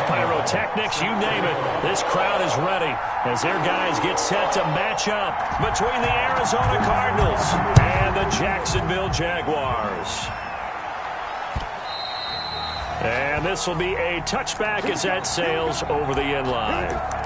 pyrotechnics, you name it. This crowd is ready as their guys get set to match up between the Arizona Cardinals and the Jacksonville Jaguars. And this will be a touchback as that sails over the end line.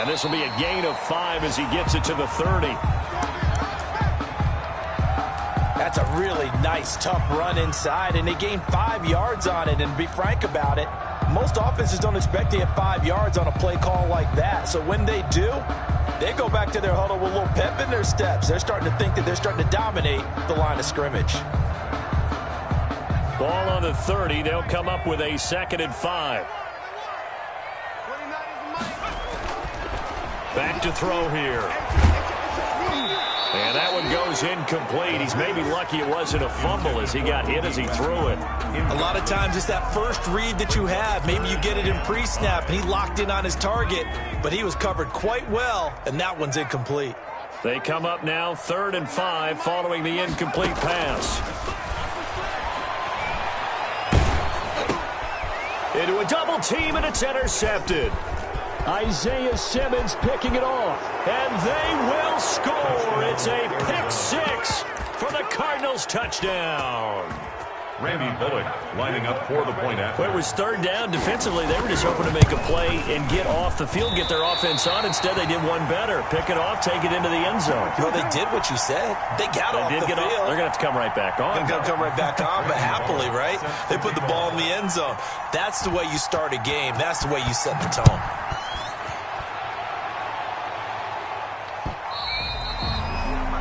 This will be a gain of 5 as he gets it to the 30. That's a really nice, tough run inside, and they gained 5 yards on it. And to be frank about it, most offenses don't expect to get 5 yards on a play call like that. So when they do, they go back to their huddle with a little pep in their steps. They're starting to think that they're starting to dominate the line of scrimmage. Ball on the 30. They'll come up with a 2nd and 5. Back to throw here. And that one goes incomplete. He's maybe lucky it wasn't a fumble as he got hit as he threw it. A lot of times it's that first read that you have. Maybe you get it in pre-snap, and he locked in on his target, but he was covered quite well, and that one's incomplete. They come up now 3rd and 5 following the incomplete pass. Into a double team, and it's intercepted. Isaiah Simmons picking it off, and they will score. It's a pick 6 for the Cardinals touchdown. Randy Bullock lining up for the point after. Well, it was 3rd down. Defensively, they were just hoping to make a play and get off the field, get their offense on. Instead, they did one better. Pick it off, take it into the end zone. Well, they did what you said. They got off the field. They're going to have to come right back on. They're going to come right back on, but happily, right? They put the ball in the end zone. That's the way you start a game. That's the way you set the tone.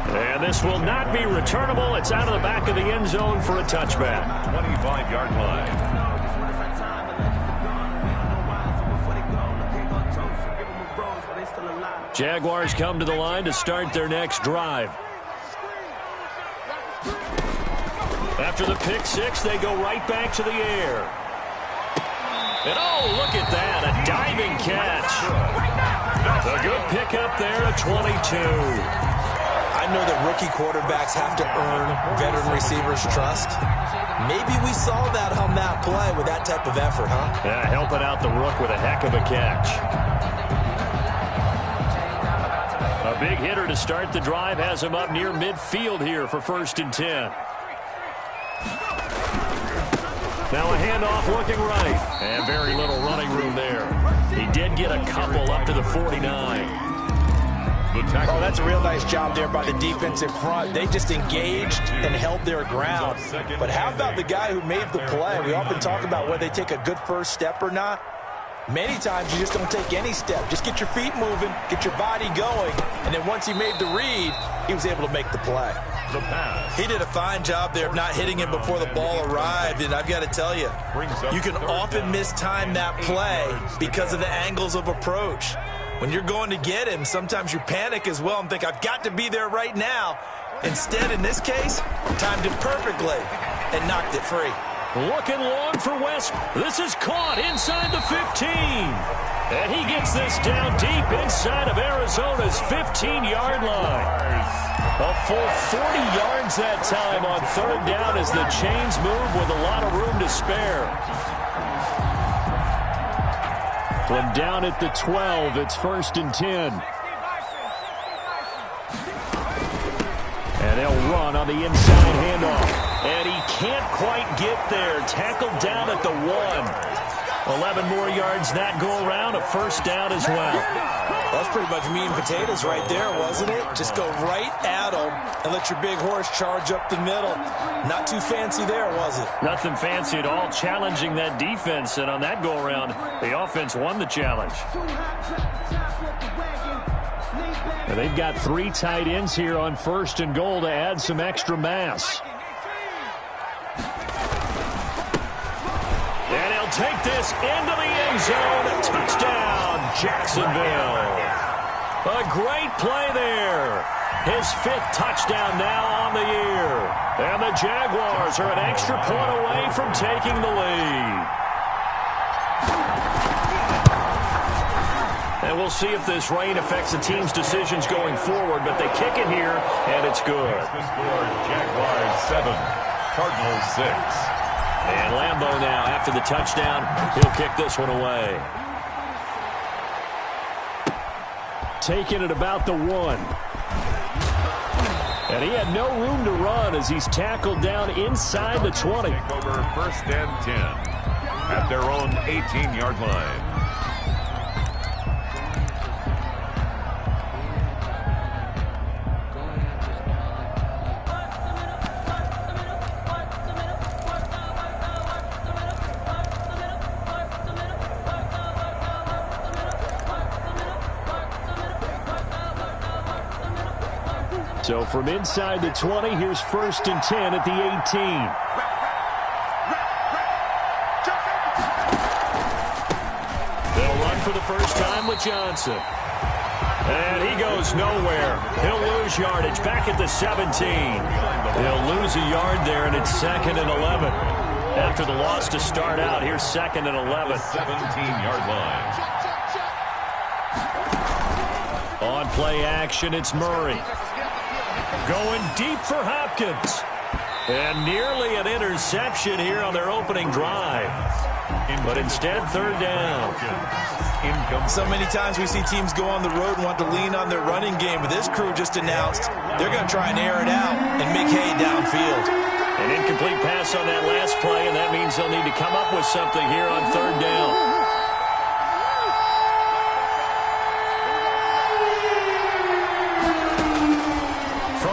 And this will not be returnable. It's out of the back of the end zone for a touchback. 25-yard line. Jaguars come to the line to start their next drive. After the pick 6, they go right back to the air. And oh, look at that, a diving catch. A good pickup there at 22. I know that rookie quarterbacks have to earn veteran receivers' trust. Maybe we saw that on that play with that type of effort, huh? Yeah, helping out the rook with a heck of a catch. A big hitter to start the drive has him up near midfield here for 1st and 10. Now a handoff looking right. And very little running room there. He did get a couple up to the 49. Oh, that's a real nice job there by the defensive front. They just engaged and held their ground. But how about the guy who made the play? We often talk about whether they take a good first step or not. Many times you just don't take any step. Just get your feet moving, get your body going, and then once he made the read, he was able to make the play. He did a fine job there of not hitting him before the ball arrived, and I've got to tell you, you can often mistime that play because of the angles of approach. When you're going to get him, sometimes you panic as well and think, I've got to be there right now. Instead, in this case, timed it perfectly and knocked it free. Looking long for West. This is caught inside the 15. And he gets this down deep inside of Arizona's 15-yard line. A full 40 yards that time on 3rd down as the chains move with a lot of room to spare. From down at the 12, it's 1st and 10. And they'll run on the inside handoff. And he can't quite get there. Tackled down at the 1. 11 more yards that go around. A 1st down as well. That's pretty much meat and potatoes right there, wasn't it? Just go right at them and let your big horse charge up the middle. Not too fancy there, was it? Nothing fancy at all. Challenging that defense. And on that go-around, the offense won the challenge. And they've got 3 tight ends here on 1st and goal to add some extra mass. And he'll take this into the end zone. Touchdown, Jacksonville. A great play there. His 5th touchdown now on the year. And the Jaguars are an extra point away from taking the lead. And we'll see if this rain affects the team's decisions going forward, but they kick it here, and it's good. The score, Jaguars 7, Cardinals 6. And Lambeau now, after the touchdown, he'll kick this one away. Taking it about the 1. And he had no room to run as he's tackled down inside the 20. Take over 1st and 10 at their own 18-yard line. So from inside the 20, here's 1st and 10 at the 18. They'll run for the first time with Johnson. And he goes nowhere. He'll lose yardage back at the 17. They'll lose a yard there, and it's 2nd and 11. After the loss to start out, here's 2nd and 11. 17-yard line. On play action, it's Murray. Going deep for Hopkins. And nearly an interception here on their opening drive. But instead, 3rd down. So many times we see teams go on the road and want to lean on their running game. But this crew just announced they're going to try and air it out and make hay downfield. An incomplete pass on that last play, and that means they'll need to come up with something here on 3rd down.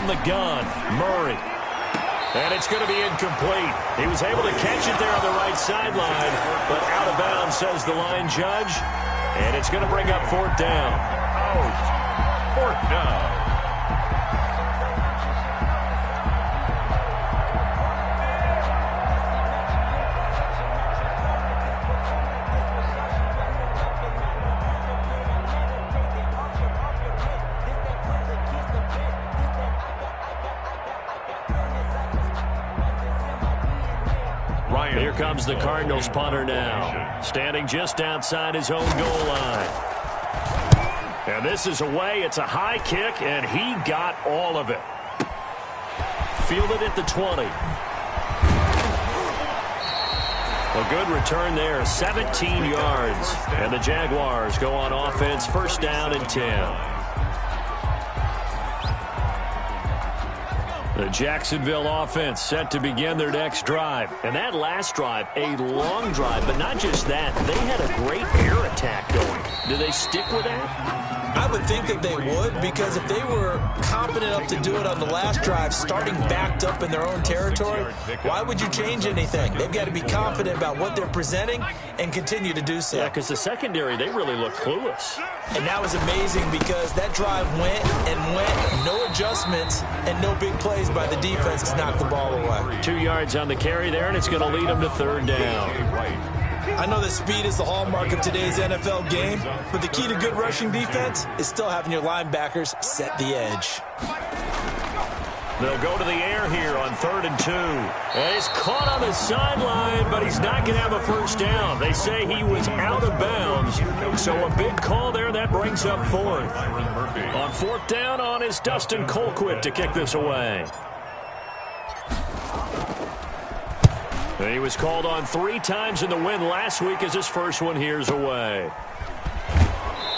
The gun, Murray. And it's going to be incomplete. He was able to catch it there on the right sideline, but out of bounds, says the line judge. And it's going to bring up 4th down. Ouch. 4th down. Here comes the Cardinals punter now, standing just outside his own goal line. And this is away. It's a high kick, and he got all of it. Fielded at the 20. A good return there, 17 yards. And the Jaguars go on offense, 1st down and 10. The Jacksonville offense set to begin their next drive. And that last drive, a long drive, but not just that. They had a great air attack going. Do they stick with that? I would think that they would, because if they were competent enough to do it on the last drive, starting backed up in their own territory, why would you change anything? They've got to be confident about what they're presenting and continue to do so. Yeah, because the secondary, they really look clueless. And that was amazing because that drive went and went, no adjustments and no big plays by the defense to knock the ball away. 2 yards on the carry there, and it's going to lead them to 3rd down. I know that speed is the hallmark of today's NFL game, but the key to good rushing defense is still having your linebackers set the edge. They'll go to the air here on 3rd and 2. And he's caught on the sideline, but he's not going to have a first down. They say he was out of bounds, so a big call there. That brings up 4th. On 4th down on is Dustin Colquitt to kick this away. And he was called on 3 times in the win last week as his first one here's away.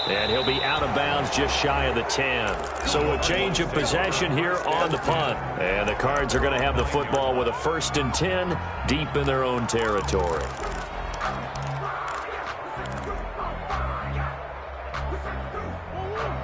And he'll be out of bounds just shy of the 10. So a change of possession here on the punt. And the Cards are going to have the football with a 1st and 10 deep in their own territory.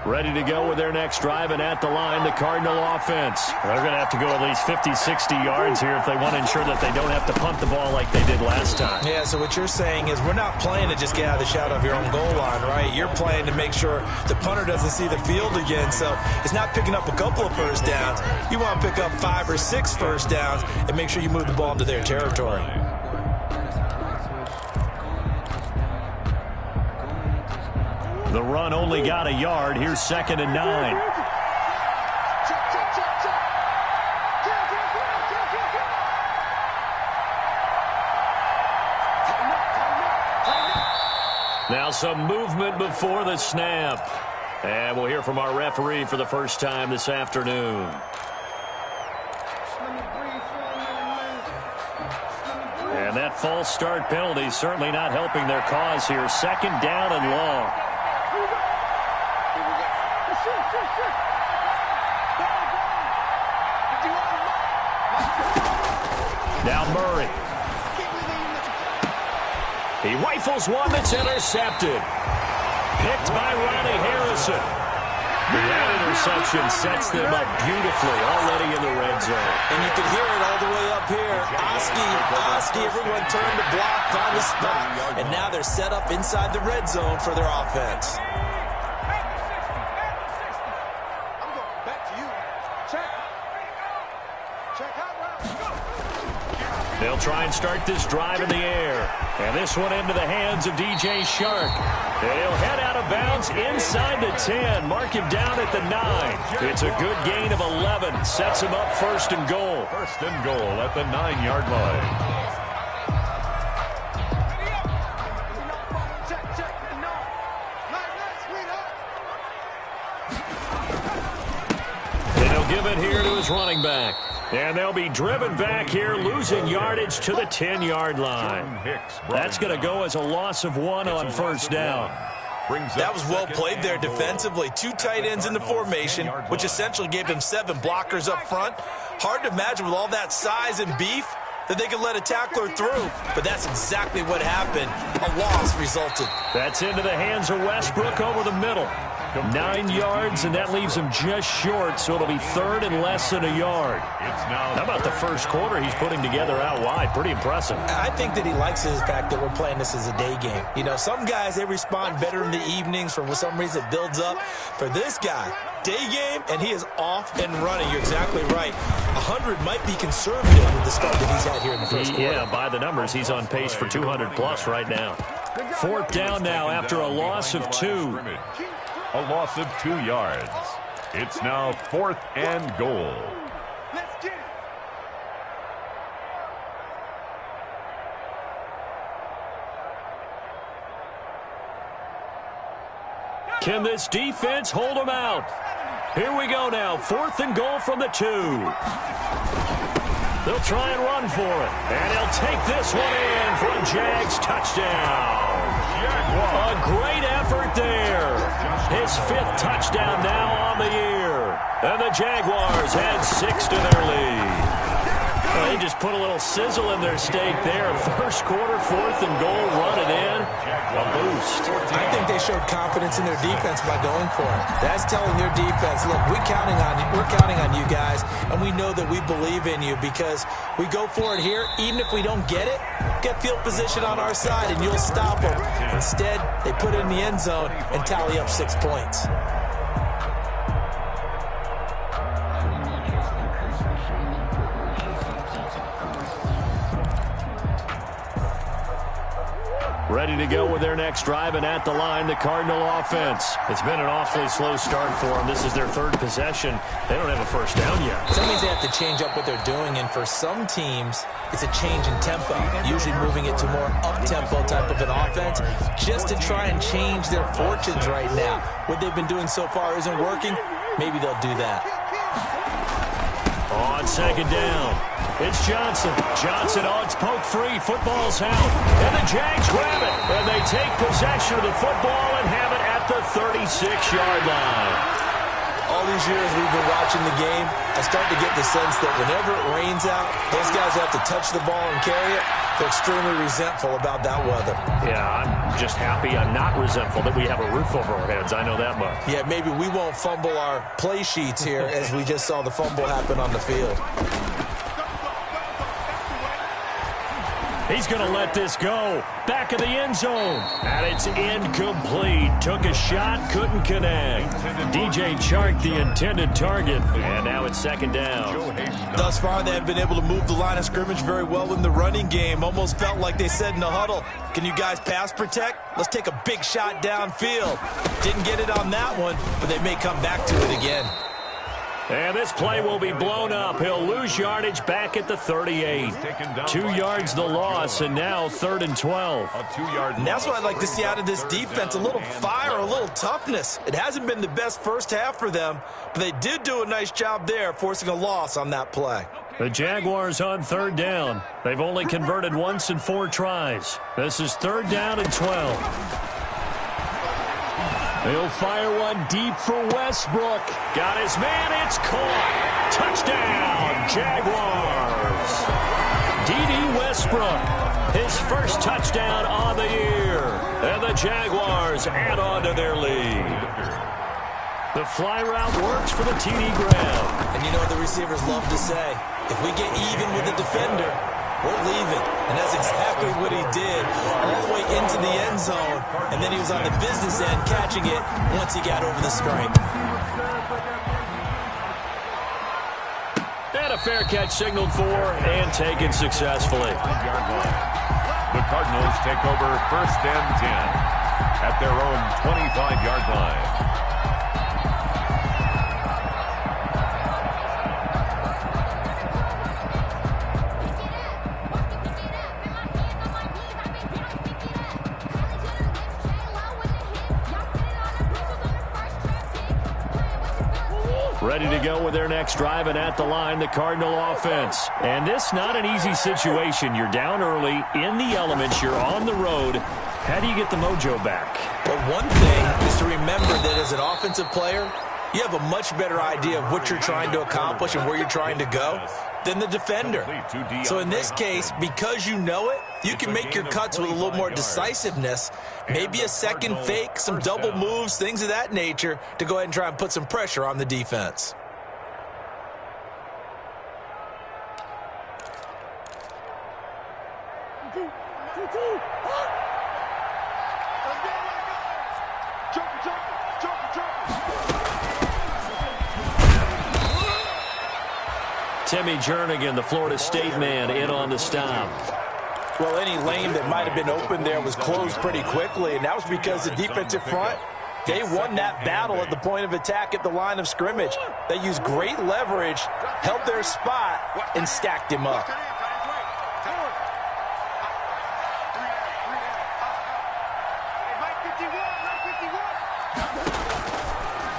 Ready to go with their next drive, and at the line, the Cardinal offense. They're going to have to go at least 50, 60 yards here if they want to ensure that they don't have to punt the ball like they did last time. Yeah, so what you're saying is we're not playing to just get out of the shadow of your own goal line, right? You're playing to make sure the punter doesn't see the field again. So it's not picking up a couple of first downs. You want to pick up 5 or 6 first downs and make sure you move the ball into their territory. The run only got a yard. Here's 2nd and 9. Now some movement before the snap. And we'll hear from our referee for the first time this afternoon. And that false start penalty certainly not helping their cause here. 2nd down and long. Now Murray. He rifles one that's intercepted. Picked by Ronnie Harrison. That interception sets them up beautifully already in the red zone. And you can hear it all the way up here. Oski, everyone turned to block on the spot. And now they're set up inside the red zone for their offense. They'll try and start this drive in the air. And this one into the hands of DJ Shark. And he'll head out of bounds inside the 10. Mark him down at the 9. It's a good gain of 11. Sets him up 1st and goal. 1st and goal at the 9-yard line. And he'll give it here to his running back. And they'll be driven back here, losing yardage to the 10-yard line. That's going to go as a loss of 1 on 1st down. That was well played there defensively. 2 tight ends in the formation, which essentially gave them 7 blockers up front. Hard to imagine with all that size and beef that they could let a tackler through. But that's exactly what happened. A loss resulted. That's into the hands of Westbrook over the middle. 9 yards, and that leaves him just short, so it'll be 3rd and less than a yard. How about the first quarter he's putting together out wide? Pretty impressive. I think that he likes the fact that we're playing this as a day game. You know, some guys, they respond better in the evenings. For some reason, it builds up. For this guy, day game, and he is off and running. You're exactly right. 100 might be conservative with the start that he's had here in the first quarter. Yeah, by the numbers, he's on pace for 200-plus right now. 4th down now after a loss of 2. A loss of 2 yards. It's now 4th and goal. Let's get it. Can this defense hold them out? Here we go now. 4th and goal from the 2. They'll try and run for it. And he'll take this one in for a Jags touchdown. A great effort there. His 5th touchdown now on the year. And the Jaguars add 6 to their lead. Well, they just put a little sizzle in their steak there. First quarter, 4th and goal, run it in. A boost. I think they showed confidence in their defense by going for it. That's telling their defense, look, we're counting on you guys, and we know that we believe in you because we go for it here. Even if we don't get it, get field position on our side, and you'll stop them. Instead, they put it in the end zone and tally up 6 points. Ready to go with their next drive, and at the line, the Cardinal offense. It's been an awfully slow start for them. This is their 3rd possession. They don't have a first down yet. That means they have to change up what they're doing, and for some teams, it's a change in tempo, usually moving it to more up-tempo type of an offense, just to try and change their fortunes right now. What they've been doing so far isn't working. Maybe they'll do that. On 2nd down, it's Johnson. Johnson on its poke free. Football's out. And the Jags grab it. And they take possession of the football and have it at the 36-yard line. All these years we've been watching the game, I start to get the sense that whenever it rains out, those guys have to touch the ball and carry it. They're extremely resentful about that weather. Yeah, I'm just happy I'm not resentful that we have a roof over our heads. I know that much. Yeah, maybe we won't fumble our play sheets here as we just saw the fumble happen on the field. He's going to let this go. Back of the end zone. And it's incomplete. Took a shot, couldn't connect. DJ Chark, the intended target. And now it's second down. Thus far, they have been able to move the line of scrimmage very well in the running game. Almost felt like they said in the huddle, can you guys pass protect? Let's take a big shot downfield. Didn't get it on that one, but they may come back to it again. And this play will be blown up. He'll lose yardage back at the 38. 2 yards the loss, and now 3rd and 12. And that's what I'd like to see out of this defense, a little fire, a little toughness. It hasn't been the best first half for them, but they did do a nice job there, forcing a loss on that play. The Jaguars on 3rd down. They've only converted once in 4 tries. This is 3rd down and 12. He'll fire one deep for Westbrook. Got his man. It's caught. Touchdown, Jaguars. D.D. Westbrook, his first touchdown on the year. And the Jaguars add on to their lead. The fly route works for the TD grab. And you know what the receivers love to say? If we get even with the defender, we're leaving. And that's exactly what he did, all the way into the end zone. And then he was on the business end catching it once he got over the screen. And a fair catch signaled for and taken successfully. The Cardinals take over 1st and 10 at their own 25-yard line. Ready to go with their next drive, and at the line, the Cardinal offense. And this not an easy situation. You're down early, in the elements, you're on the road. How do you get the mojo back? But one thing is to remember that as an offensive player, you have a much better idea of what you're trying to accomplish and where you're trying to go than the defender. So in this case, because you know it, you can make your cuts with a little more decisiveness, maybe a second fake, some double moves, things of that nature, to go ahead and try and put some pressure on the defense. Timmy Jernigan, the Florida State man, in on the stop. Well, any lane that might have been open there was closed pretty quickly, and that was because the defensive front, they won that battle at the point of attack at the line of scrimmage. They used great leverage, held their spot, and stacked him up.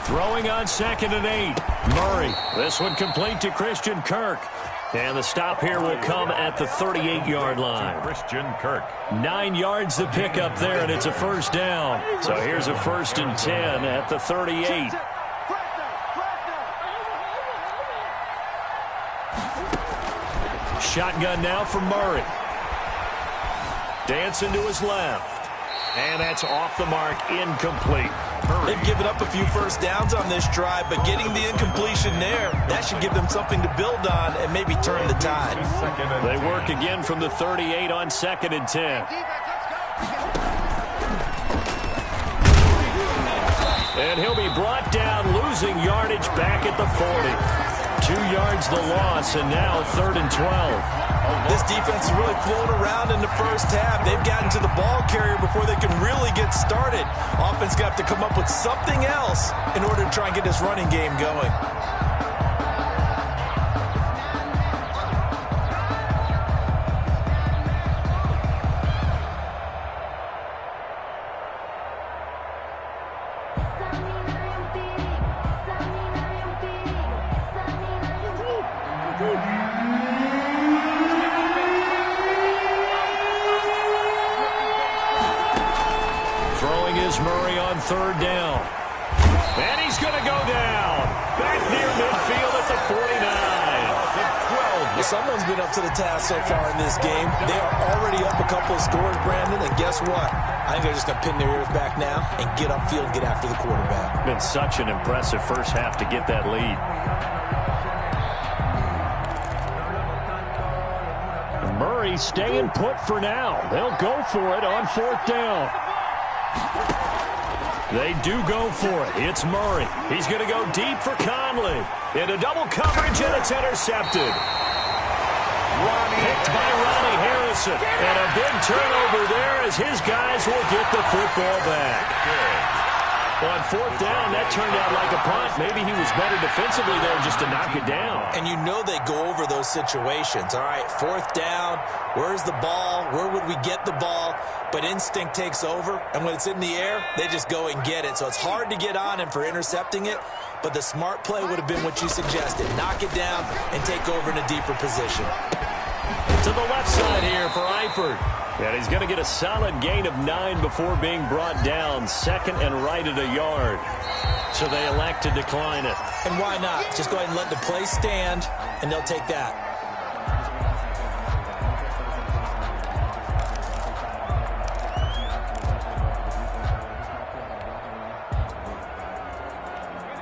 Throwing on 2nd and 8. Murray. This one complete to Christian Kirk. And the stop here will come at the 38-yard line. Christian Kirk. 9 yards to pick up there, and it's a 1st down. So here's a 1st and 10 at the 38. Shotgun now for Murray. Dancing to his left. And that's off the mark, incomplete. They've given up a few first downs on this drive, but getting the incompletion there, that should give them something to build on and maybe turn the tide. They work again from the 38 on 2nd and 10. And he'll be brought down, losing yardage back at the 40. 2 yards the loss, and now 3rd and 12. This defense is really flown around in the first half. They've gotten to the ball carrier before they can really get started. Offense got to come up with something else in order to try and get this running game going. Throwing is Murray on 3rd down. And he's going to go down. Back near midfield at the 49. Well, someone's been up to the task so far in this game. They are already up a couple of scores, Brandon, and guess what? I think they're just going to pin their ears back now and get upfield and get after the quarterback. Been such an impressive first half to get that lead. Murray staying put for now. They'll go for it on fourth down. They do go for it. It's Murray. He's going to go deep for Conley. Into double coverage, and it's intercepted. Picked by Ronnie Harrison. And a big turnover there as his guys will get the football back. On fourth down, that turned out like a punt. Maybe he was better defensively there just to knock it down. And you know they go over those situations. All right, fourth down, where's the ball? Where would we get the ball? But instinct takes over, and when it's in the air, they just go and get it. So it's hard to get on him for intercepting it, but the smart play would have been what you suggested. Knock it down and take over in a deeper position. To the left side here for Eifert. And he's going to get a solid gain of 9 before being brought down. Second and right at a yard. So they elect to decline it. And why not? Just go ahead and let the play stand, and they'll take that.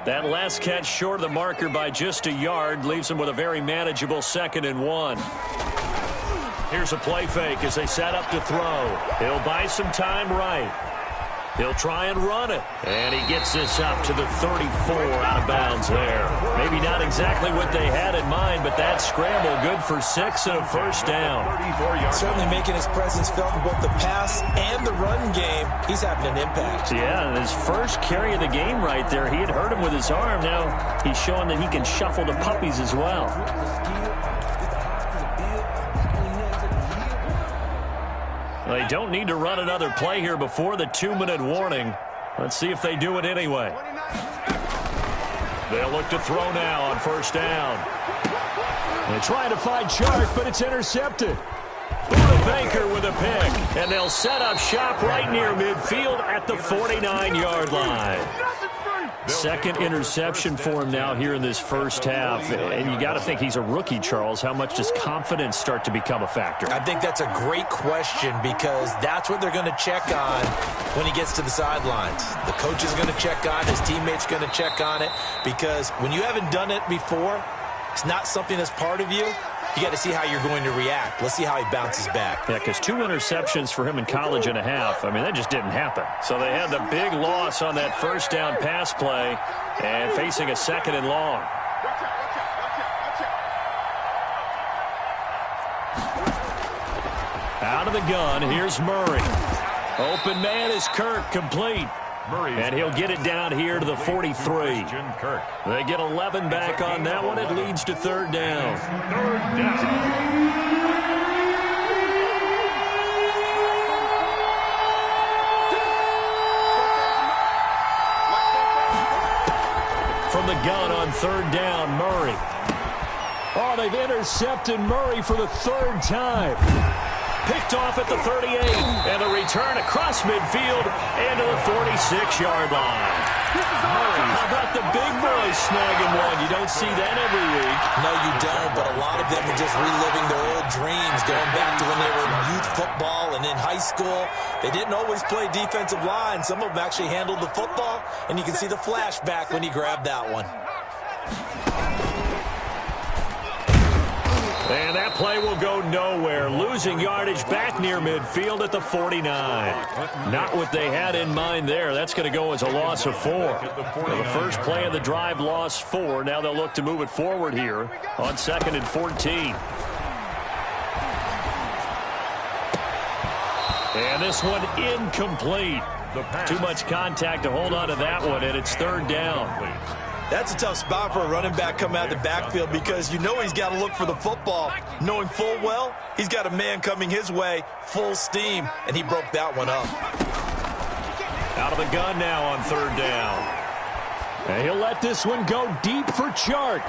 That last catch short of the marker by just a yard leaves him with a very manageable 2nd and 1. Here's a play fake as they set up to throw. He'll buy some time right. He'll try and run it. And he gets this up to the 34 out of bounds there. Maybe not exactly what they had in mind, but that scramble good for 6 and a first down. Certainly making his presence felt in both the pass and the run game. He's having an impact. Yeah, and his first carry of the game right there, he had hurt him with his arm. Now he's showing that he can shuffle the puppies as well. They don't need to run another play here before the 2-minute warning. Let's see if they do it anyway. They'll look to throw now on first down. They're trying to find Chark, but it's intercepted. Buda Baker with a pick. And they'll set up shop right near midfield at the 49-yard line. Second interception for him now here in this first half. And you got to think he's a rookie, Charles. How much does confidence start to become a factor? I think that's a great question because that's what they're going to check on when he gets to the sidelines. The coach is going to check on it. His teammates going to check on it because when you haven't done it before, it's not something that's part of you. You got to see how you're going to react. Let's see how he bounces back. Yeah, because 2 interceptions for him in college and a half. I mean, that just didn't happen. So they had the big loss on that first down pass play and facing a 2nd and long. Out of the gun, here's Murray. Open man is Kirk, complete. And he'll get it down here to the 43. They get 11 back on that one. It leads to 3rd down. From the gun on 3rd down, Murray. Oh, they've intercepted Murray for the 3rd time. Picked off at the 38, and the return across midfield and to the 46-yard line. How about the big boys snagging one? You don't see that every week. No, you don't, but a lot of them are just reliving their old dreams, going back to when they were in youth football and in high school. They didn't always play defensive line. Some of them actually handled the football, and you can see the flashback when he grabbed that one. And that play will go nowhere. Losing yardage back near midfield at the 49. Not what they had in mind there. That's going to go as a loss of 4. The first play of the drive lost 4. Now they'll look to move it forward here on 2nd and 14. And this one incomplete. Too much contact to hold on to that one, and it's 3rd down. That's a tough spot for a running back coming out of the backfield because you know he's got to look for the football, knowing full well he's got a man coming his way, full steam, and he broke that one up. Out of the gun now on 3rd down. And he'll let this one go deep for Chark.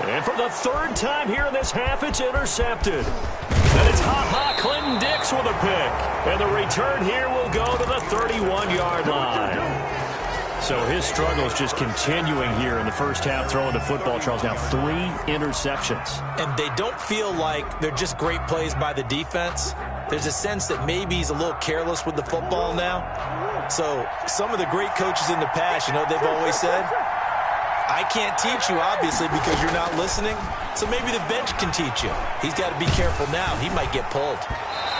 And for the 3rd time here in this half, it's intercepted. And it's Ha-Ha Clinton Dix with a pick. And the return here will go to the 31-yard line. So his struggle is just continuing here in the first half throwing the football, Charles. Now 3 interceptions. And they don't feel like they're just great plays by the defense. There's a sense that maybe he's a little careless with the football now. So some of the great coaches in the past, you know, they've always said, I can't teach you, obviously, because you're not listening. So maybe the bench can teach you. He's got to be careful now. He might get pulled.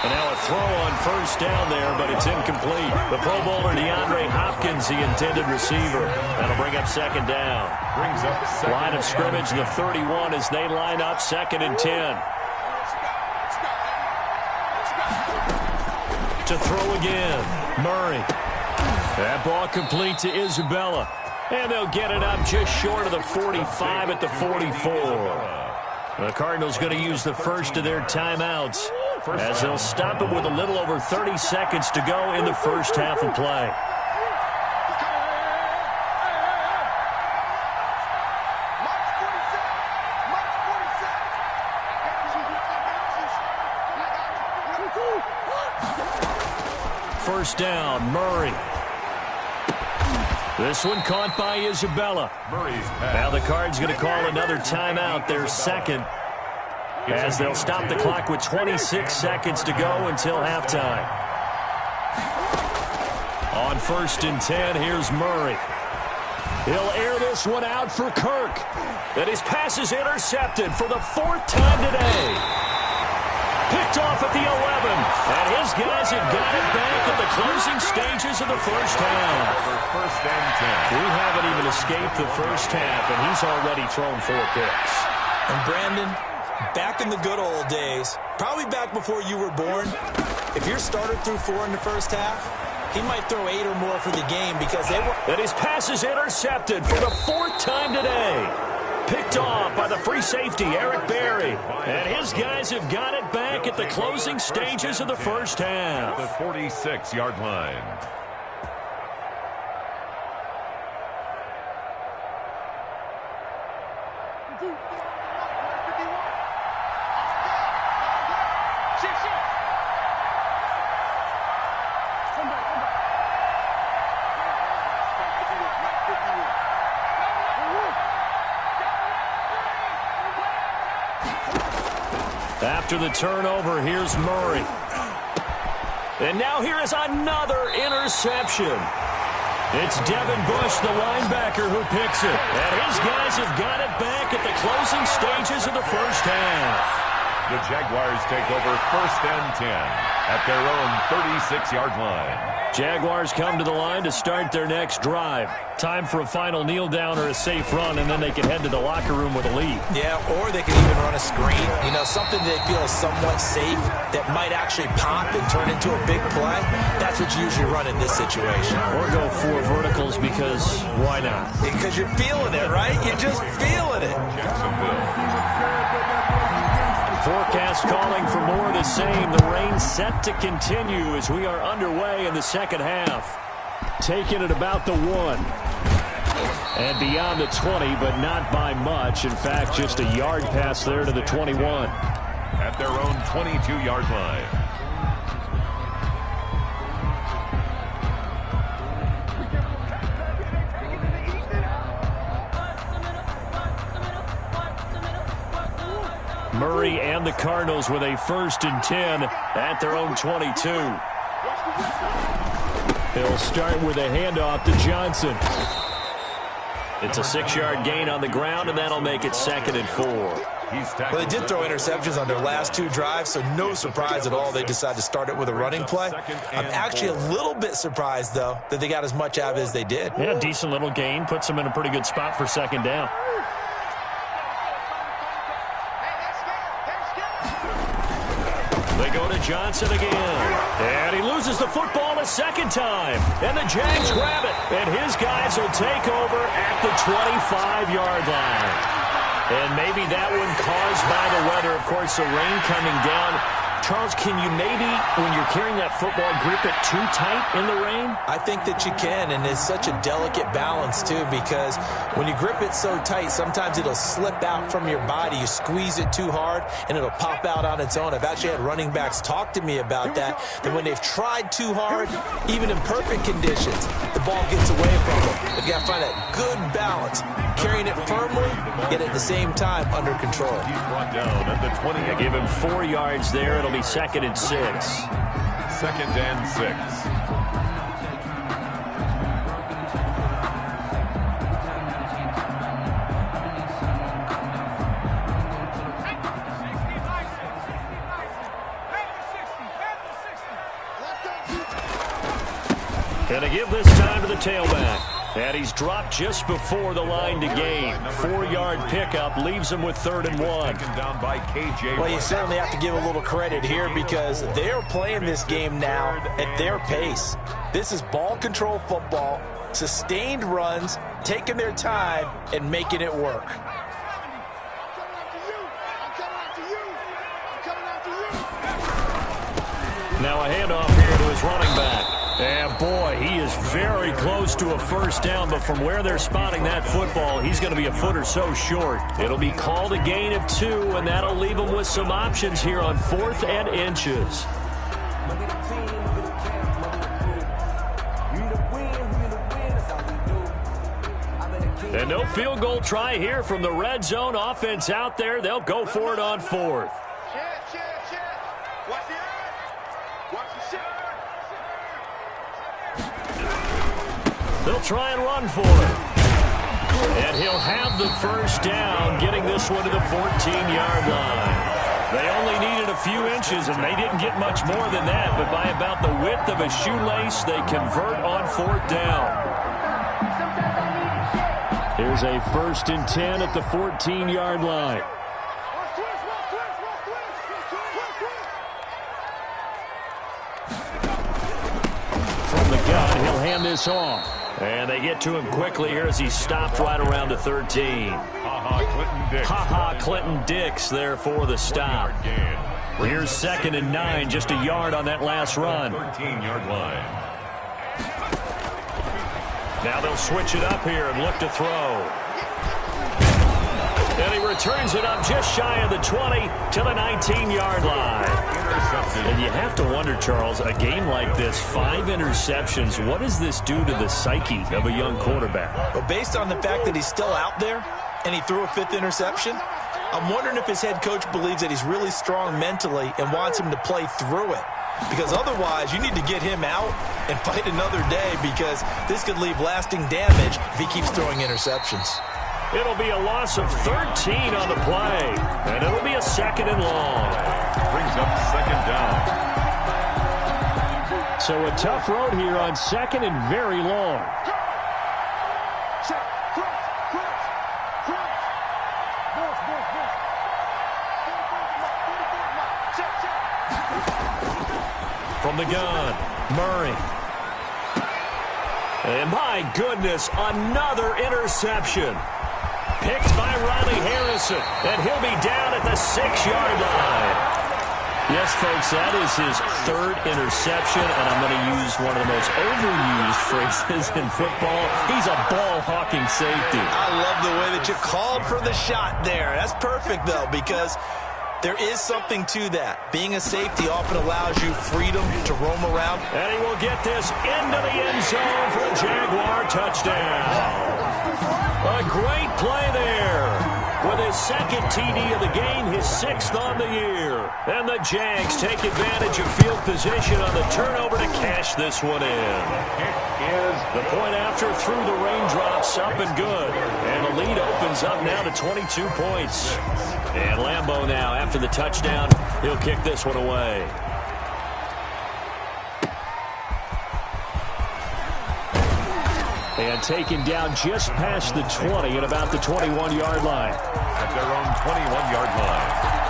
And now a throw on first down there, but it's incomplete. The Pro Bowler DeAndre Hopkins, the intended receiver. That'll bring up second down. Brings up second line of scrimmage, the 31 as they line up, 2nd and 10. To throw again, Murray. That ball complete to Isabella. And they'll get it up just short of the 45 at the 44. The Cardinals going to use the first of their timeouts as they'll stop it with a little over 30 seconds to go in the first half of play. First down, Murray. This one caught by Isabella. Now the Cards going to call another timeout, their second, as they'll stop the clock with 26 seconds to go until halftime. On 1st and 10, here's Murray. He'll air this one out for Kirk. And his pass is intercepted for the 4th time today. Picked off at the 11, and his guys have got it back at the closing stages of the first half. First and 10. We haven't even escaped the first half, and he's already thrown 4 picks. And Brandon, back in the good old days, probably back before you were born, if your starter threw 4 in the first half, he might throw 8 or more for the game because they were... And his pass is intercepted for the 4th time today. Picked off by the free safety, Eric Berry. And his guys have got it back at the closing stages of the first half. The 46-yard line. After the turnover, here's Murray. And now here is another interception. It's Devin Bush, the linebacker, who picks it. And his guys have got it back at the closing stages of the first half. The Jaguars take over 1st and 10 at their own 36-yard line. Jaguars come to the line to start their next drive. Time for a final kneel down or a safe run, and then they can head to the locker room with a lead. Yeah, or they can even run a screen. You know, something they feel is somewhat safe that might actually pop and turn into a big play. That's what you usually run in this situation. Or go 4 verticals because why not? Because you're feeling it, right? You're just feeling it. Forecast calling for more of the same. The rain set to continue as we are underway in the second half. Taking it about the 1. And beyond the 20, but not by much. In fact, just a yard pass there to the 21. At their own 22-yard line. Murray and the Cardinals with a 1st and 10 at their own 22. He'll start with a handoff to Johnson. It's a 6-yard gain on the ground, and that'll make it 2nd and 4. Well, they did throw interceptions on their last 2 drives, so no surprise at all they decided to start it with a running play. I'm actually a little bit surprised, though, that they got as much out of it as they did. Yeah, decent little gain. Puts them in a pretty good spot for 2nd down. They go to Johnson again. And he loses the football a 2nd time. And the Jags grab it. And his guys will take over at the 25-yard line. And maybe that one caused by the weather. Of course, the rain coming down. Charles, can you maybe, when you're carrying that football, grip it too tight in the rain? I think that you can, and it's such a delicate balance, too, because when you grip it so tight, sometimes it'll slip out from your body. You squeeze it too hard, and it'll pop out on its own. I've actually had running backs talk to me about that when they've tried too hard, even in perfect conditions, the ball gets away from them. They've got to find that good balance, carrying it firmly, yet at the same time under control. He's brought down at the 20. They give him 4 yards there. It'll be 2nd and 6. 2nd and 6. Gonna give this time to the tailback. And he's dropped just before the line to gain. 4-yard pickup leaves him with 3rd and 1. Down by KJ. Well, you certainly have to give a little credit here because they're playing this game now at their pace. This is ball control football, sustained runs, taking their time, and making it work. Now a handoff here to his running back. And boy, he is very close to a first down, but from where they're spotting that football, he's going to be a foot or so short. It'll be called a gain of 2, and that'll leave him with some options here on 4th and inches. And no field goal try here from the red zone offense out there. They'll go for it on 4th. They'll try and run for it. And he'll have the first down, getting this one to the 14-yard line. They only needed a few inches, and they didn't get much more than that. But by about the width of a shoelace, they convert on 4th down. Here's a 1st and 10 at the 14-yard line. From the gun, he'll hand this off. And they get to him quickly here as he stopped right around the 13. Clinton Dix there for the stop. Here's 2nd and 9, just a yard on that last run. 13-yard line. Now they'll switch it up here and look to throw. And he returns it up just shy of the 20 to the 19-yard line. And you have to wonder, Charles, a game like this, 5 interceptions, what does this do to the psyche of a young quarterback? Well, based on the fact that he's still out there and he threw a 5th interception, I'm wondering if his head coach believes that he's really strong mentally and wants him to play through it. Because otherwise, you need to get him out and fight another day because this could leave lasting damage if he keeps throwing interceptions. It'll be a loss of 13 on the play, and it'll be a 2nd and long. Brings up 2nd down. So a tough road here on 2nd and very long. From the gun, Murray. And my goodness, another interception. Picked by Riley Harrison, and he'll be down at the 6-yard line. Yes, folks, that is his 3rd interception, and I'm going to use one of the most overused phrases in football. He's a ball-hawking safety. I love the way that you called for the shot there. That's perfect, though, because there is something to that. Being a safety often allows you freedom to roam around. And he will get this into the end zone for a Jaguar touchdown. A great play there. With his 2nd TD of the game, his 6th on the year. And the Jags take advantage of field position on the turnover to cash this one in. The point after through the raindrops, up and good. And the lead opens up now to 22 points. And Lambeau now, after the touchdown, he'll kick this one away. And taken down just past the 20 at about the 21-yard line. At their own 21-yard line.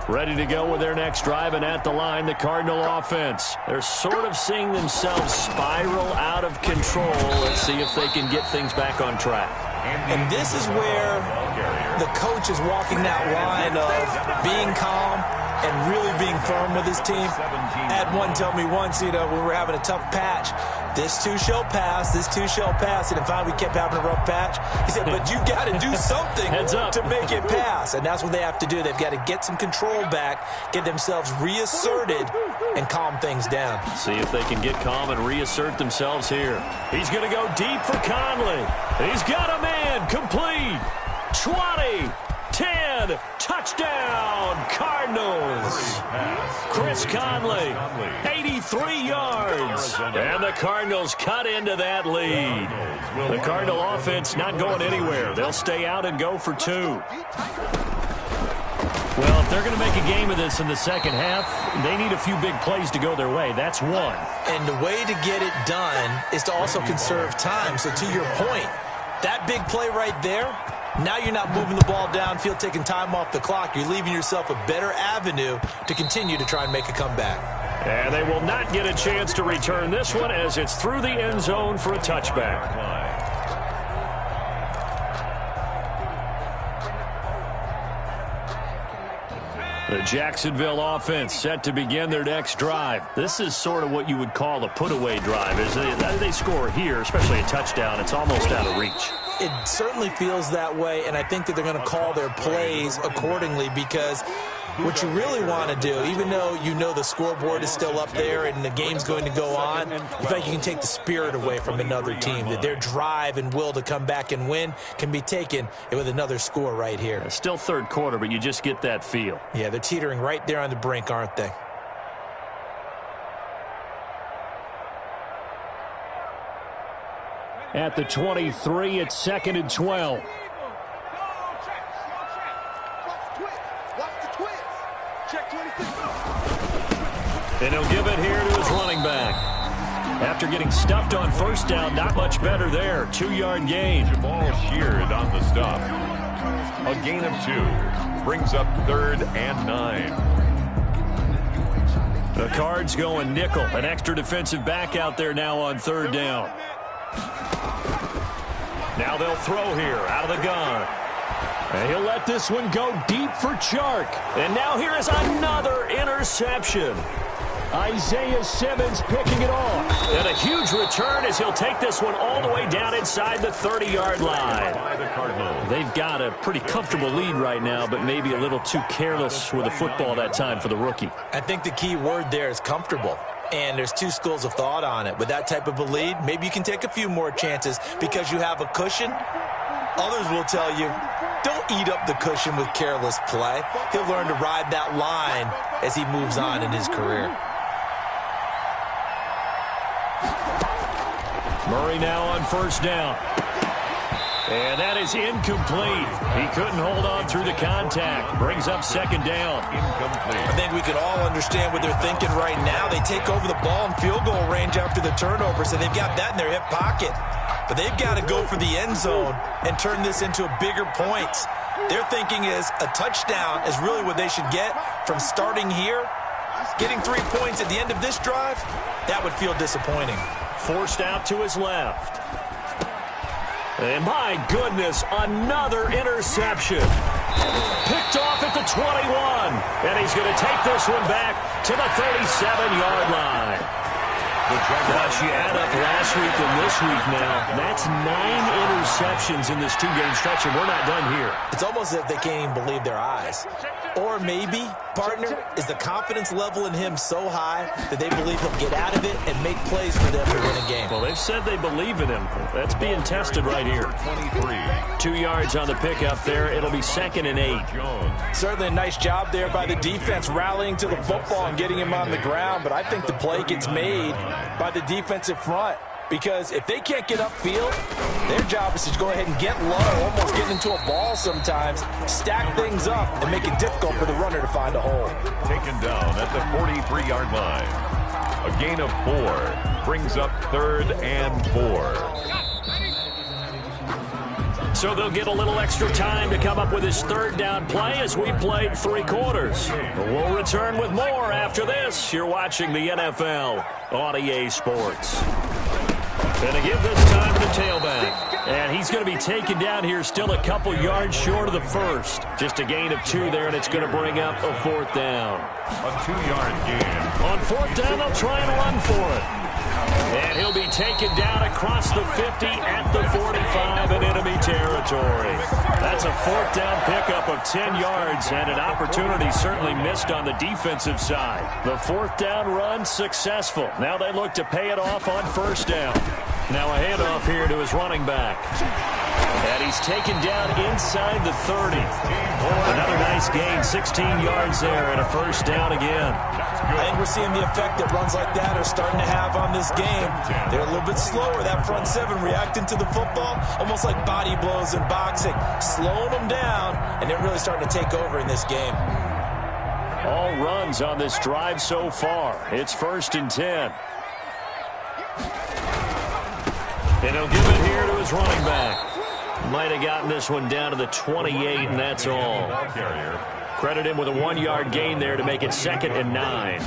Ready ready to go with their next drive, and at the line, the Cardinal offense. They're sort of seeing themselves spiral out of control. Let's see if they can get things back on track. And this is where the coach is walking that line of being calm and really being firm with his team. I had one tell me once, when we were having a tough patch, this too shall pass, this too shall pass. And finally we kept having a rough patch. He said, but you got to do something to make it pass. And that's what they have to do. They've got to get some control back, get themselves reasserted, and calm things down. See if they can get calm and reassert themselves here. He's going to go deep for Conley. He's got a man, complete. 20, 10, touchdown, Cardinals. Chris Conley, 83 yards. And the Cardinals cut into that lead. The Cardinal offense not going anywhere. They'll stay out and go for 2. Well, if they're going to make a game of this in the second half, they need a few big plays to go their way. That's one. And the way to get it done is to also conserve time. So to your point, that big play right there, now you're not moving the ball downfield, taking time off the clock. You're leaving yourself a better avenue to continue to try and make a comeback. And they will not get a chance to return this one as it's through the end zone for a touchback. The Jacksonville offense set to begin their next drive. This is sort of what you would call a put-away drive. As they score here, especially a touchdown, it's almost out of reach. It certainly feels that way, and I think that they're going to call their plays accordingly, because what you really want to do, even though you know the scoreboard is still up there and the game's going to go on, in fact, you can take the spirit away from another team, that their drive and will to come back and win can be taken with another score right here. It's still third quarter, but you just get that feel. Yeah, they're teetering right there on the brink, aren't they? At the 23, it's 2nd and 12. And he'll give it here to his running back. After getting stuffed on first down, not much better there. 2-yard gain. Ball sheared on the stop. A gain of 2. Brings up 3rd and 9. The Cards going nickel. An extra defensive back out there now on 3rd down. Now they'll throw here out of the gun. And he'll let this one go deep for Chark. And now here is another interception. Isaiah Simmons picking it off. And a huge return as he'll take this one all the way down inside the 30-yard line. They've got a pretty comfortable lead right now, but maybe a little too careless with the football that time for the rookie. I think the key word there is comfortable. And there's two schools of thought on it. With that type of a lead, maybe you can take a few more chances because you have a cushion. Others will tell you, don't eat up the cushion with careless play. He'll learn to ride that line as he moves on in his career. Murray now on first down. And that is incomplete. He couldn't hold on through the contact. Brings up 2nd down. I think we can all understand what they're thinking right now. They take over the ball in field goal range after the turnover, so they've got that in their hip pocket. But they've got to go for the end zone and turn this into bigger points. Their thinking is a touchdown is really what they should get from starting here. Getting 3 points at the end of this drive, that would feel disappointing. Forced out to his left. And my goodness, another interception. Picked off at the 21. And he's going to take this one back to the 37-yard line. Gosh, you add up last week and this week now, that's 9 interceptions in this 2-game stretch, and we're not done here. It's almost as if they can't even believe their eyes. Or maybe, partner, is the confidence level in him so high that they believe he'll get out of it and make plays for them to win a game. Well, they've said they believe in him. That's being tested right here. 2 yards on the pickup there. It'll be 2nd and 8. Certainly a nice job there by the defense rallying to the football and getting him on the ground, but I think the play gets made by the defensive front, because if they can't get upfield, their job is to go ahead and get low, almost get into a ball sometimes, stack things up, and make it difficult for the runner to find a hole. Taken down at the 43-yard line. A gain of 4 brings up 3rd and 4. So they'll get a little extra time to come up with his third down play as we played 3 quarters. We'll return with more after this. You're watching the NFL on EA Sports. Going to give this time to the tailback. And he's going to be taken down here still a couple yards short of the first. Just a gain of 2 there, and it's going to bring up a 4th down. A 2-yard gain. On 4th down, they'll try and run for it. And he'll be taken down across the 50 at the 45 in enemy territory. That's a 4th down pickup of 10 yards and an opportunity certainly missed on the defensive side. The 4th down run successful. Now they look to pay it off on 1st down. Now a handoff here to his running back. And he's taken down inside the 30. Another nice gain, 16 yards there and a 1st down again. I think we're seeing the effect that runs like that are starting to have on this game. They're a little bit slower, that front 7 reacting to the football, almost like body blows in boxing, slowing them down, and they're really starting to take over in this game. All runs on this drive so far. It's 1st and 10. And he'll give it here to his running back. Might have gotten this one down to the 28, and that's all. Credit him with a 1-yard gain there to make it 2nd and 9.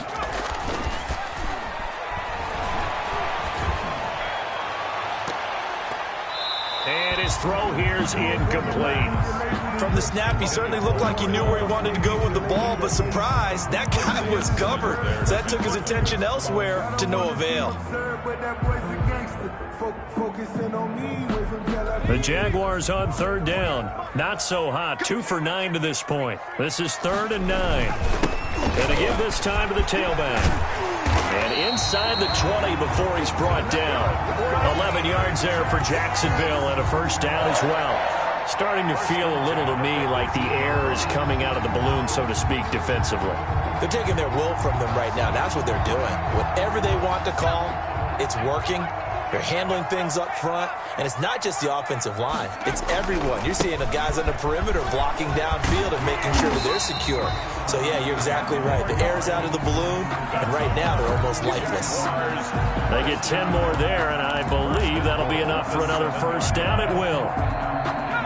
And his throw here's incomplete. From the snap, he certainly looked like he knew where he wanted to go with the ball, but surprise, that guy was covered. So that took his attention elsewhere to no avail. The Jaguars on 3rd down. Not so hot. 2 for 9 to this point. This is 3rd and 9. And to give this time to the tailback. And inside the 20 before he's brought down. 11 yards there for Jacksonville and a 1st down as well. Starting to feel a little to me like the air is coming out of the balloon, so to speak, defensively. They're taking their will from them right now. That's what they're doing. Whatever they want to call, it's working. They're handling things up front, and it's not just the offensive line. It's everyone. You're seeing the guys on the perimeter blocking downfield and making sure that they're secure. So, yeah, you're exactly right. The air's out of the balloon, and right now they're almost lifeless. They get 10 more there, and I believe that'll be enough for another 1st down. It will.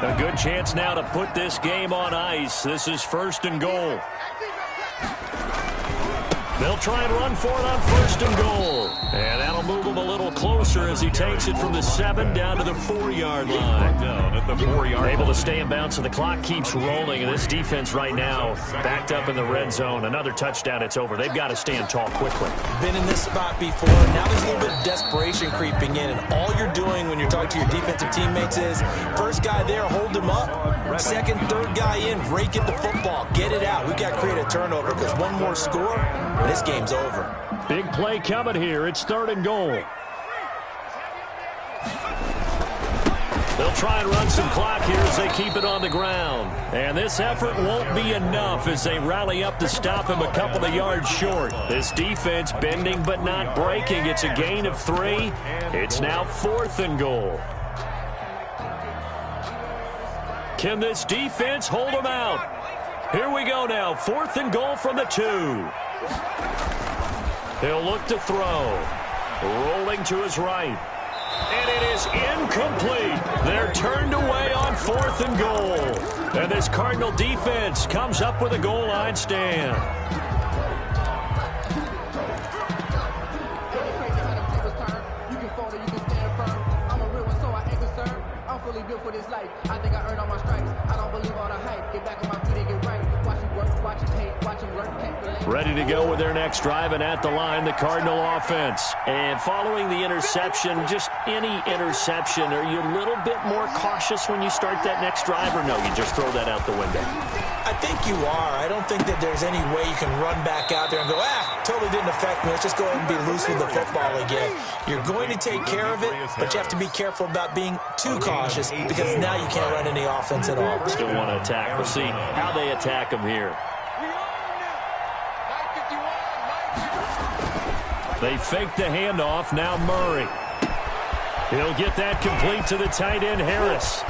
A good chance now to put this game on ice. This is 1st and goal. They'll try and run for it on 1st and goal. And that'll move him a little closer as he takes it from the 7 down to the 4-yard line. Down at the 4-yard Able to stay in bounds, so the clock keeps rolling. And this defense right now backed up in the red zone. Another touchdown, it's over. They've got to stand tall quickly. Been in this spot before. Now there's a little bit of desperation creeping in. And all you're doing when you're talking to your defensive teammates is, first guy there, hold him up. 2nd, 3rd guy in, rake at the football. Get it out. We've got to create a turnover because one more score, and this game's over. Big play coming here. It's 3rd and goal. They'll try and run some clock here as they keep it on the ground. And this effort won't be enough as they rally up to stop him a couple of yards short. This defense bending but not breaking. It's a gain of 3. It's now 4th and goal. Can this defense hold him out? Here we go now. 4th and goal from the 2. He'll look to throw. Rolling to his right. And it is incomplete. They're turned away on 4th and goal. And this Cardinal defense comes up with a goal line stand. For this life, I think I earned all my stripes. I don't believe all the hype. Get back on my feet and get right. Watch him work, watch him hate, watch him learn. Ready to go with their next drive, and at the line, the Cardinal offense. And following the interception, just any interception, are you a little bit more cautious when you start that next drive, or no, you just throw that out the window? I think you are. I don't think that there's any way you can run back out there and go, totally didn't affect me. Let's just go ahead and be loose with the football again. You're going to take care of it, but you have to be careful about being too cautious because now you can't run any offense at all. Still want to attack. We'll see how they attack him here. They fake the handoff. Now Murray. He'll get that complete to the tight end, Harris.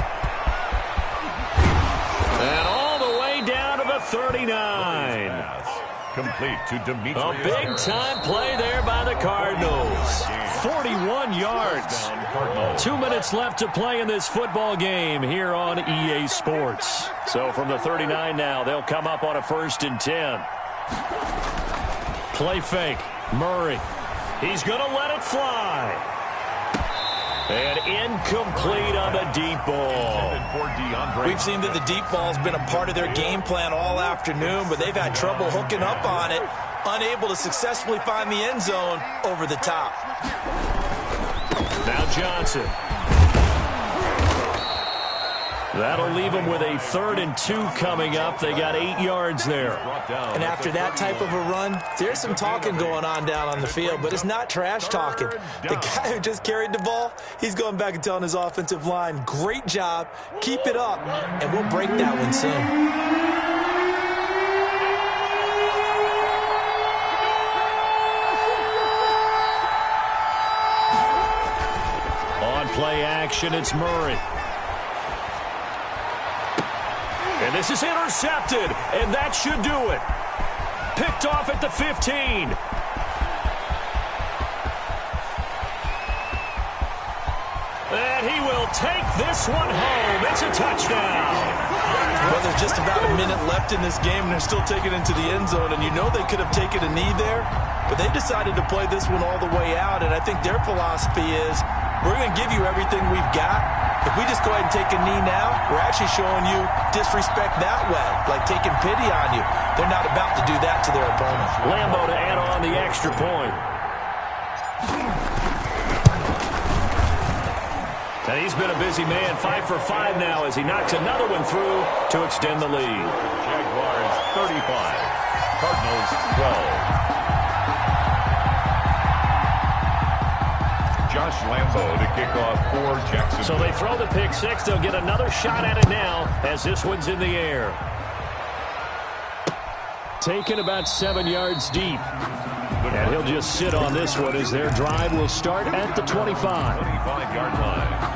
And all the way down to the 39. Complete to Demetrius. A big-time play there by the Cardinals. 41 yards. 2 minutes left to play in this football game here on EA Sports. So from the 39 now, they'll come up on a 1st and 10. Play fake. Murray. He's going to let it fly. And incomplete on the deep ball. We've seen that the deep ball's been a part of their game plan all afternoon, but they've had trouble hooking up on it, unable to successfully find the end zone over the top. Now Johnson. That'll leave them with a 3rd and 2 coming up. They got 8 yards there. And after that type of a run, there's some talking going on down on the field, but it's not trash talking. The guy who just carried the ball, he's going back and telling his offensive line, great job, keep it up, and we'll break that one soon. Play action, it's Murray. And this is intercepted, and that should do it. Picked off at the 15. And he will take this one home. It's a touchdown. Well, there's just about a minute left in this game, and they're still taking it into the end zone, and you know they could have taken a knee there, but they decided to play this one all the way out, and I think their philosophy is, we're going to give you everything we've got. If we just go ahead and take a knee now, we're actually showing you disrespect that way, like taking pity on you. They're not about to do that to their opponent. Lambo to add on the extra point. And he's been a busy man, 5 for 5 now as he knocks another one through to extend the lead. Jaguars 35, Cardinals 12. Josh Lambo to kick off for Jacksonville. So they throw the pick 6. They'll get another shot at it now as this one's in the air. Taken about 7 yards deep. And he'll just sit on this one as their drive will start at the 25. 25-yard line.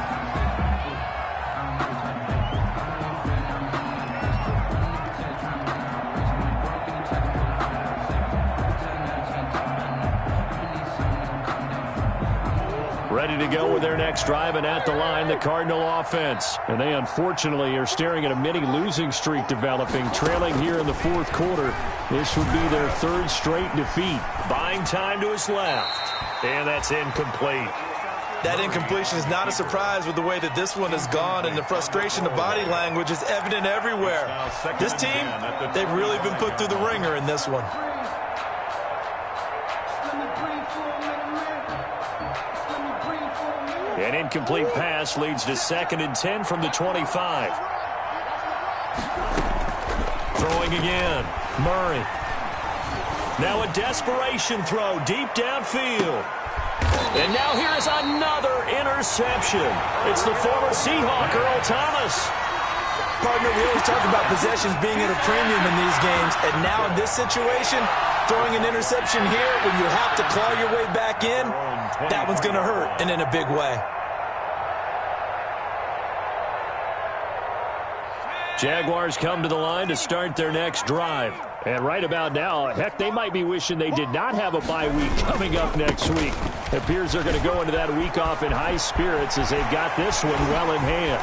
Ready to go with their next drive, and at the line, the Cardinal offense. And they unfortunately are staring at a mini losing streak developing, trailing here in the 4th quarter. This would be their 3rd straight defeat. Buying time to his left, and that's incomplete. That incompletion is not a surprise with the way that this one has gone, and the frustration, the body language is evident everywhere. This team, they've really been put through the ringer in this one. An incomplete pass leads to 2nd and 10 from the 25. Throwing again. Murray. Now a desperation throw deep downfield. And now here is another interception. It's the former Seahawk, Earl Thomas. Partner, we always talk about possessions being at a premium in these games, and now in this situation, throwing an interception here when you have to claw your way back in, that one's going to hurt, and in a big way. Jaguars come to the line to start their next drive. And right about now, heck, they might be wishing they did not have a bye week coming up next week. It appears they're going to go into that week off in high spirits as they've got this one well in hand.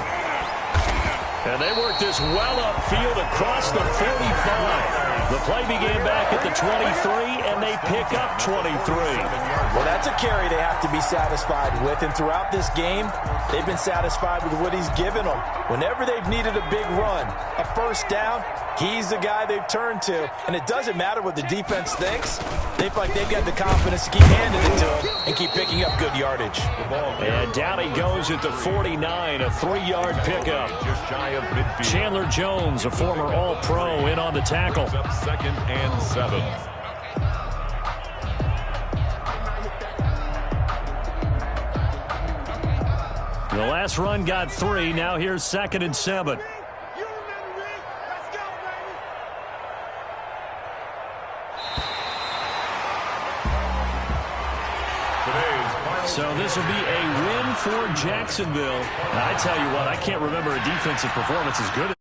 And they work this well upfield across the 45. The play began back at the 23, and they pick up 23. Well, that's a carry they have to be satisfied with, and throughout this game, they've been satisfied with what he's given them. Whenever they've needed a big run, a 1st down, he's the guy they've turned to, and it doesn't matter what the defense thinks. They feel like they've got the confidence to keep handing it to him and keep picking up good yardage. And down he goes at the 49, a 3-yard pickup. Chandler Jones, a former All-Pro, in on the tackle. 2nd and 7. The last run got 3. Now here's 2nd and 7. So this will be a win for Jacksonville. And I tell you what, I can't remember a defensive performance as good as